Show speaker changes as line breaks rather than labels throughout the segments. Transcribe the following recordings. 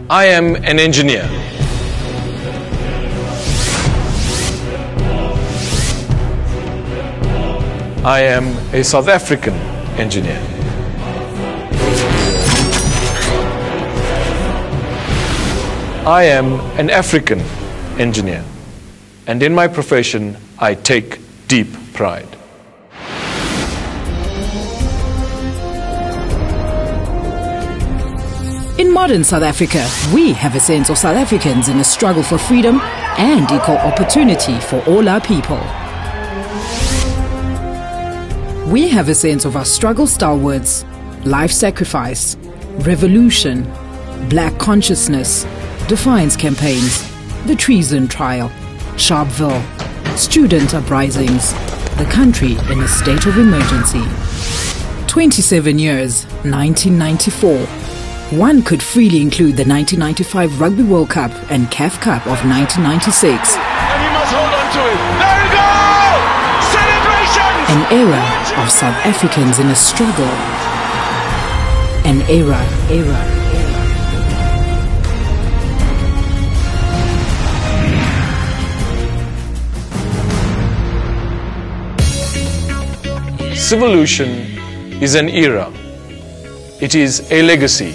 I am an engineer. I am a South African engineer. I am an African engineer, and in my profession, I take deep pride.
In modern South Africa, we have a sense of South Africans in a struggle for freedom and equal opportunity for all our people. We have a sense of our struggle stalwarts, life sacrifice, revolution, black consciousness, defiance campaigns, the treason trial, Sharpeville, student uprisings, the country in a state of emergency. 27 years, 1994. One could freely include the 1995 Rugby World Cup and CAF Cup of 1996.
And you must hold on to it. There we go! Celebrations!
An era of South Africans in a struggle. An era.
Civilution is an era. It is a legacy.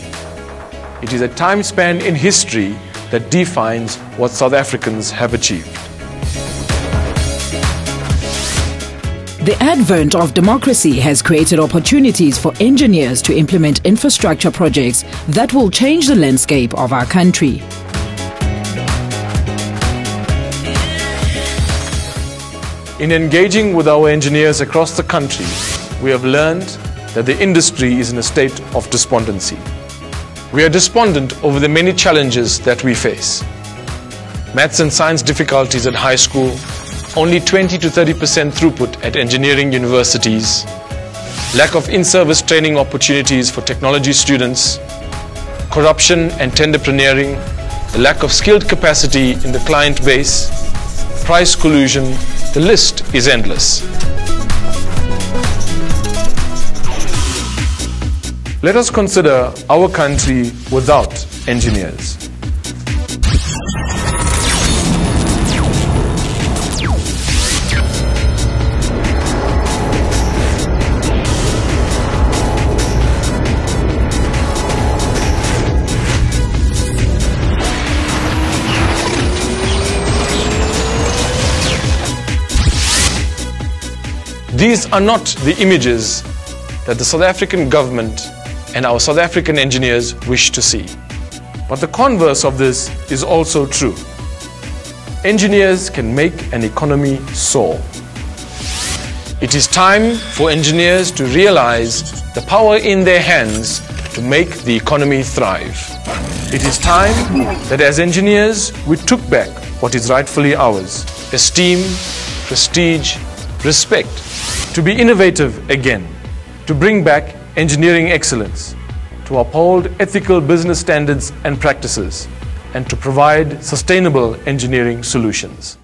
It is a time span in history that defines what South Africans have achieved.
The advent of democracy has created opportunities for engineers to implement infrastructure projects that will change the landscape of our country.
In engaging with our engineers across the country, we have learned that the industry is in a state of despondency. We are despondent over the many challenges that we face. Maths and science difficulties at high school, only 20 to 30% throughput at engineering universities, lack of in-service training opportunities for technology students, corruption and tenderpreneuriring, the lack of skilled capacity in the client base, price collusion, the list is endless. Let us consider our country without engineers. These are not the images that the South African government and our South African engineers wish to see. But the converse of this is also true. Engineers can make an economy soar. It is time for engineers to realize the power in their hands to make the economy thrive. It is time that as engineers we took back what is rightfully ours: esteem, prestige, respect, to be innovative again, to bring back engineering excellence, to uphold ethical business standards and practices, and to provide sustainable engineering solutions.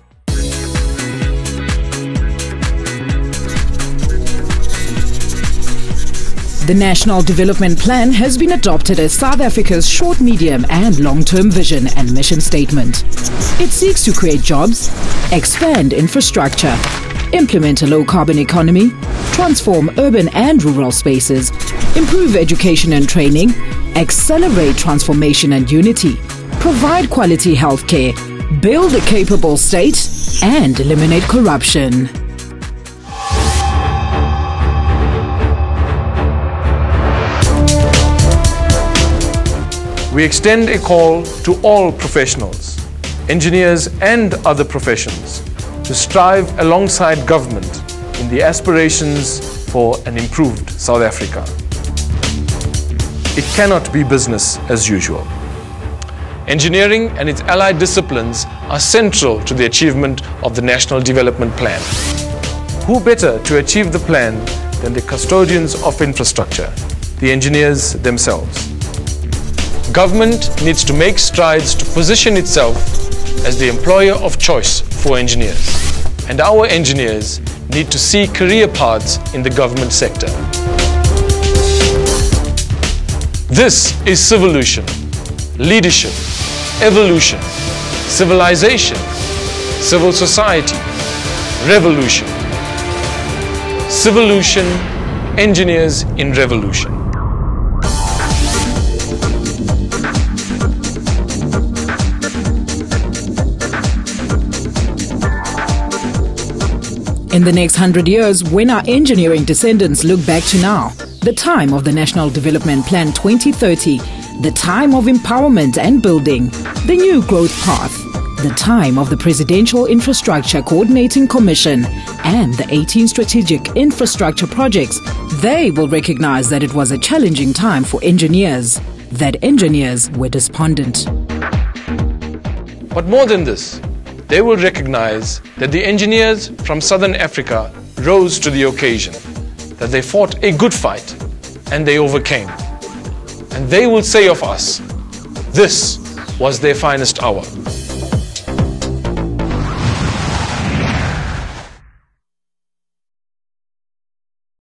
The National Development Plan has been adopted as South Africa's short, medium and long-term vision and mission statement. It seeks to create jobs, expand infrastructure, implement a low-carbon economy, transform urban and rural spaces, improve education and training, accelerate transformation and unity, provide quality healthcare, build a capable state, and eliminate corruption.
We extend a call to all professionals, engineers and other professions, to strive alongside government in the aspirations for an improved South Africa. It cannot be business as usual. Engineering and its allied disciplines are central to the achievement of the National Development Plan. Who better to achieve the plan than the custodians of infrastructure, the engineers themselves? Government needs to make strides to position itself as the employer of choice for engineers, and our engineers need to see career paths in the government sector. This is Civilution, leadership, evolution, civilization, civil society, revolution. Civilution, engineers in revolution.
In the next 100 years, when our engineering descendants look back to now, the time of the National Development Plan 2030, the time of empowerment and building, the new growth path, the time of the Presidential Infrastructure Coordinating Commission and the 18 strategic infrastructure projects, they will recognize that it was a challenging time for engineers, that engineers were despondent.
But more than this, they will recognize that the engineers from Southern Africa rose to the occasion, that they fought a good fight and they overcame. And they will say of us, this was their finest hour.